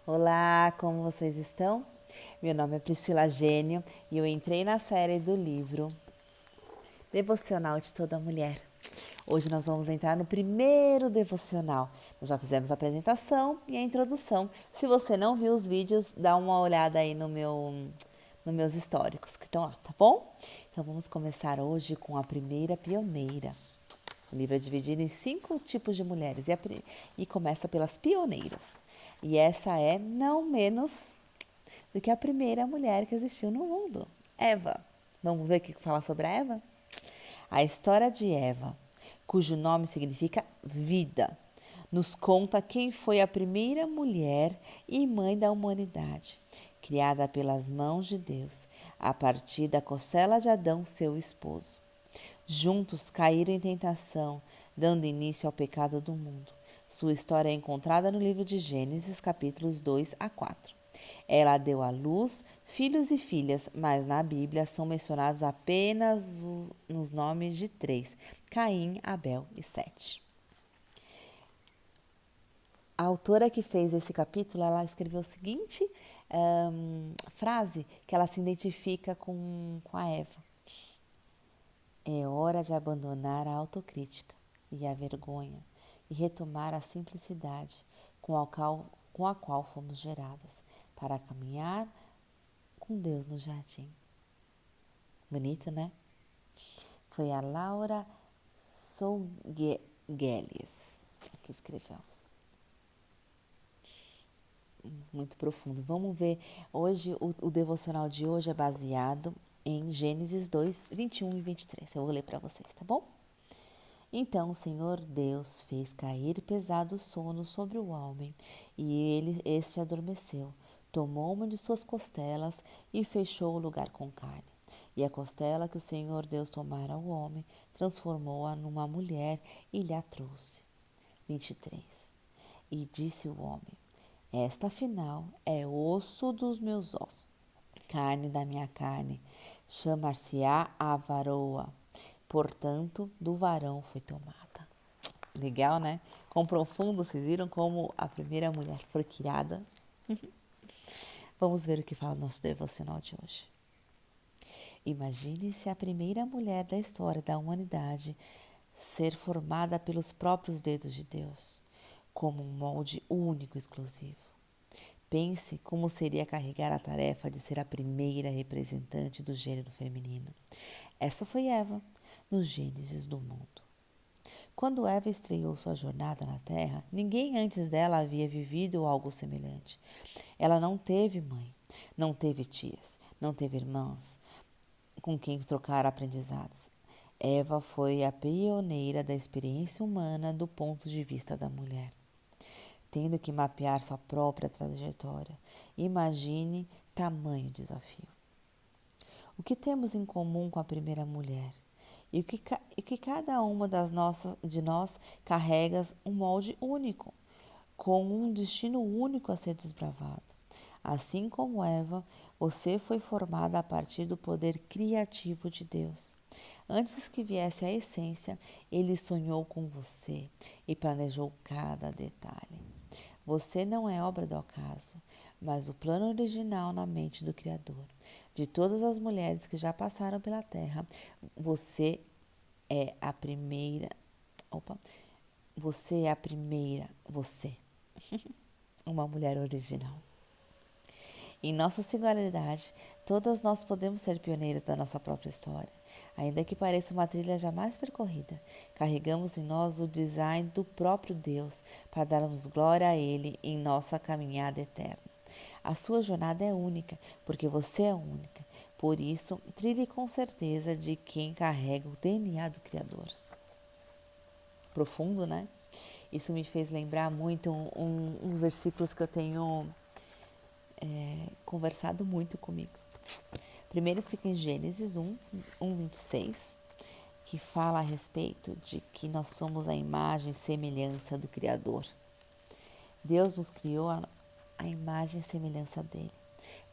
Olá, como vocês estão? Meu nome é Priscila Gênio e eu entrei na série do livro Devocional de Toda Mulher. Hoje nós vamos entrar no primeiro devocional. Nós já fizemos a apresentação e a introdução. Se você não viu os vídeos, dá uma olhada aí nos meus históricos que estão lá, tá bom? Então vamos começar hoje com a primeira pioneira. O livro é dividido em 5 tipos de mulheres e começa pelas pioneiras. E essa é não menos do que a primeira mulher que existiu no mundo, Eva. Vamos ver o que fala sobre a Eva? A história de Eva, cujo nome significa vida, nos conta quem foi a primeira mulher e mãe da humanidade, criada pelas mãos de Deus, a partir da costela de Adão, seu esposo. Juntos caíram em tentação, dando início ao pecado do mundo. Sua história é encontrada no livro de Gênesis, capítulos 2 a 4. Ela deu à luz filhos e filhas, mas na Bíblia são mencionados apenas nos nomes de 3: Caim, Abel e Sete. A autora que fez esse capítulo, ela escreveu a seguinte frase que ela se identifica com a Eva. É hora de abandonar a autocrítica e a vergonha e retomar a simplicidade com a qual fomos geradas para caminhar com Deus no jardim. Bonito, né? Foi a Laura Sougueles que escreveu. Muito profundo. Vamos ver, hoje o devocional de hoje é baseado em Gênesis 2, 21 e 23. Eu vou ler para vocês, tá bom? Então o Senhor Deus fez cair pesado sono sobre o homem, e este adormeceu. Tomou uma de suas costelas e fechou o lugar com carne. E a costela que o Senhor Deus tomara ao homem, transformou-a numa mulher e lhe a trouxe. 23. E disse o homem: esta afinal é osso dos meus ossos, carne da minha carne, chamar-se-á a varoa. Portanto, do varão foi tomada. Legal, né? Com profundo, vocês viram como a primeira mulher foi criada? Vamos ver o que fala o nosso devocional de hoje. Imagine-se a primeira mulher da história da humanidade ser formada pelos próprios dedos de Deus, como um molde único e exclusivo. Pense como seria carregar a tarefa de ser a primeira representante do gênero feminino. Essa foi Eva, no Gênesis do mundo. Quando Eva estreou sua jornada na Terra, ninguém antes dela havia vivido algo semelhante. Ela não teve mãe, não teve tias, não teve irmãs com quem trocar aprendizados. Eva foi a pioneira da experiência humana do ponto de vista da mulher, tendo que mapear sua própria trajetória. Imagine tamanho desafio. O que temos em comum com a primeira mulher? E que cada uma de nós carrega um molde único, com um destino único a ser desbravado. Assim como Eva, você foi formada a partir do poder criativo de Deus. Antes que viesse a essência, Ele sonhou com você e planejou cada detalhe. Você não é obra do acaso, mas o plano original na mente do Criador. De todas as mulheres que já passaram pela Terra, você é a primeira. Opa! Você é a primeira, você. Uma mulher original. Em nossa singularidade, todas nós podemos ser pioneiras da nossa própria história. Ainda que pareça uma trilha jamais percorrida, carregamos em nós o design do próprio Deus para darmos glória a Ele em nossa caminhada eterna. A sua jornada é única, porque você é única. Por isso, trilhe com certeza de quem carrega o DNA do Criador. Profundo, né? Isso me fez lembrar muito uns versículos que eu tenho conversado muito comigo. Primeiro fica em Gênesis 26, que fala a respeito de que nós somos a imagem e semelhança do Criador. Deus nos criou a imagem e semelhança dele.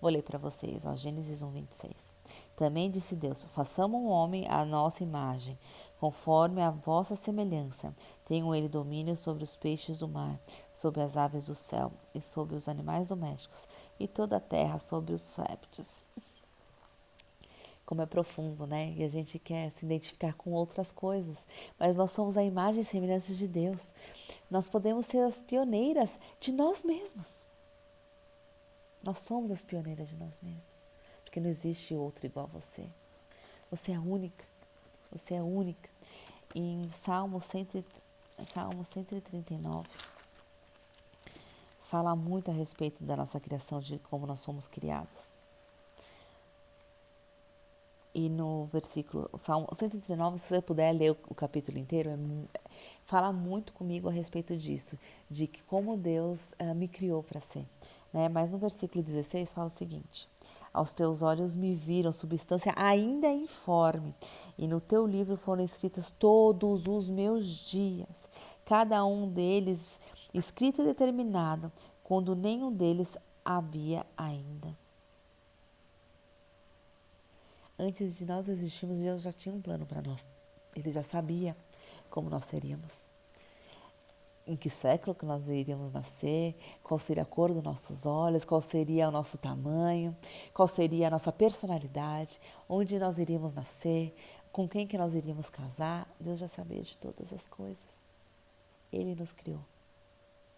Vou ler para vocês, Gênesis 26. Também disse Deus: façamos um homem à nossa imagem, conforme a vossa semelhança. Tenho ele domínio sobre os peixes do mar, sobre as aves do céu e sobre os animais domésticos e toda a terra sobre os répteis. Como é profundo, né? E a gente quer se identificar com outras coisas. Mas nós somos a imagem e semelhança de Deus. Nós podemos ser as pioneiras de nós mesmos. Nós somos as pioneiras de nós mesmos. Porque não existe outro igual a você. Você é única. Você é única. E em Salmo 139, fala muito a respeito da nossa criação, de como nós somos criados. E no versículo, Salmo 139, se você puder ler o capítulo inteiro, fala muito comigo a respeito disso, de que como Deus me criou para ser. Né? Mas no versículo 16 fala o seguinte: aos teus olhos me viram substância ainda informe, e no teu livro foram escritos todos os meus dias, cada um deles escrito e determinado, quando nenhum deles havia ainda. Antes de nós existirmos, Deus já tinha um plano para nós. Ele já sabia como nós seríamos. Em que século que nós iríamos nascer, qual seria a cor dos nossos olhos, qual seria o nosso tamanho, qual seria a nossa personalidade, onde nós iríamos nascer, com quem que nós iríamos casar. Deus já sabia de todas as coisas. Ele nos criou.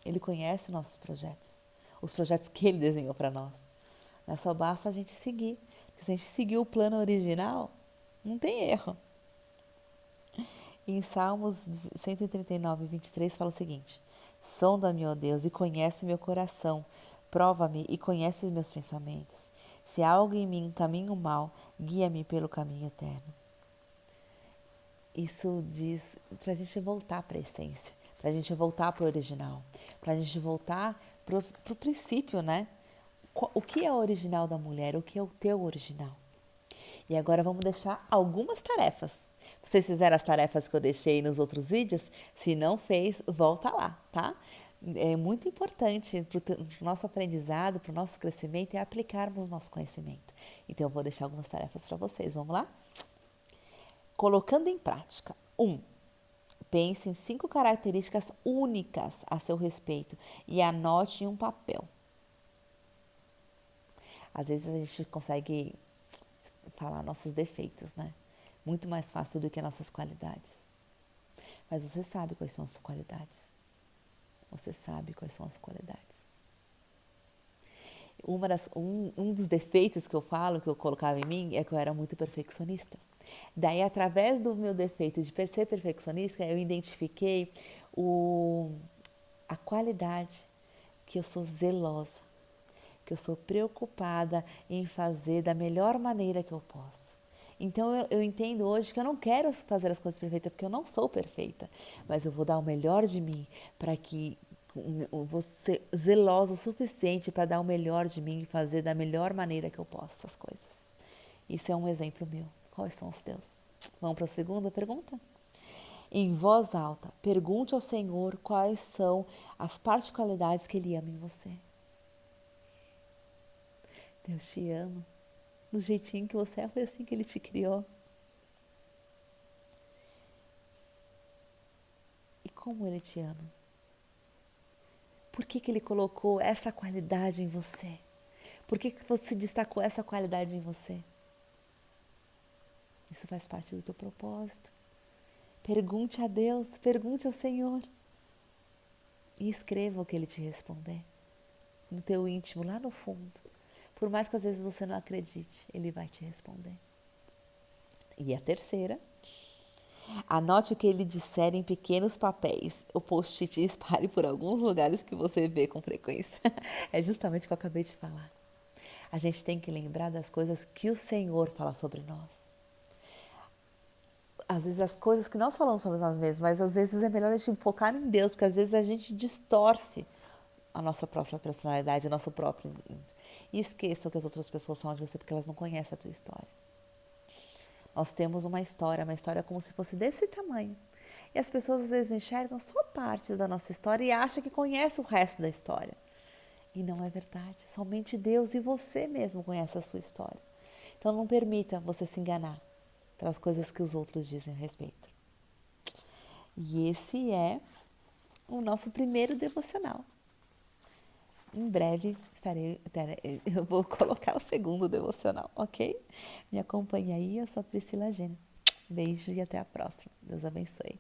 Ele conhece nossos projetos, os projetos que Ele desenhou para nós. Só basta a gente seguir. Se a gente seguir o plano original, não tem erro. Em Salmos 139, 23 fala o seguinte: sonda-me, ó Deus, e conhece meu coração. Prova-me e conhece os meus pensamentos. Se há algo em mim, caminho mau, guia-me pelo caminho eterno. Isso diz para a gente voltar para a essência, para a gente voltar para o original, para a gente voltar para o princípio, né? O que é o original da mulher? O que é o teu original? E agora vamos deixar algumas tarefas. Vocês fizeram as tarefas que eu deixei nos outros vídeos? Se não fez, volta lá, tá? É muito importante para o nosso aprendizado, para o nosso crescimento, é aplicarmos nosso conhecimento. Então, eu vou deixar algumas tarefas para vocês. Vamos lá? Colocando em prática. 1. Pense em 5 características únicas a seu respeito e anote em um papel. Às vezes a gente consegue falar nossos defeitos, né? Muito mais fácil do que nossas qualidades. Mas você sabe quais são as suas qualidades. Você sabe quais são as qualidades. Um dos defeitos que eu falo, que eu colocava em mim, é que eu era muito perfeccionista. Daí, através do meu defeito de ser perfeccionista, eu identifiquei a qualidade, que eu sou zelosa, que eu sou preocupada em fazer da melhor maneira que eu posso. Então eu entendo hoje que eu não quero fazer as coisas perfeitas, porque eu não sou perfeita, mas eu vou dar o melhor de mim para que eu vou ser zelosa o suficiente para dar o melhor de mim e fazer da melhor maneira que eu posso as coisas. Isso é um exemplo meu. Quais são os teus? Vamos para a segunda pergunta? Em voz alta, pergunte ao Senhor quais são as particularidades que Ele ama em você. Deus te ama. Do jeitinho que você é, foi assim que Ele te criou. E como Ele te ama? Por que Ele colocou essa qualidade em você? Por que você destacou essa qualidade em você? Isso faz parte do teu propósito. Pergunte a Deus, pergunte ao Senhor. E escreva o que Ele te responder. No teu íntimo, lá no fundo. Por mais que às vezes você não acredite, Ele vai te responder. E a terceira, anote o que Ele disser em pequenos papéis. O post-it espalhe por alguns lugares que você vê com frequência. É justamente o que eu acabei de falar. A gente tem que lembrar das coisas que o Senhor fala sobre nós. Às vezes as coisas que nós falamos sobre nós mesmos, mas às vezes é melhor a gente focar em Deus, porque às vezes a gente distorce a nossa própria personalidade, a nossa própria... E esqueçam que as outras pessoas falam de você porque elas não conhecem a tua história. Nós temos uma história como se fosse desse tamanho. E as pessoas às vezes enxergam só partes da nossa história e acham que conhecem o resto da história. E não é verdade. Somente Deus e você mesmo conhece a sua história. Então não permita você se enganar pelas coisas que os outros dizem a respeito. E esse é o nosso primeiro devocional. Em breve eu vou colocar o segundo devocional, ok? Me acompanhe aí, eu sou a Priscila Gene. Beijo e até a próxima. Deus abençoe.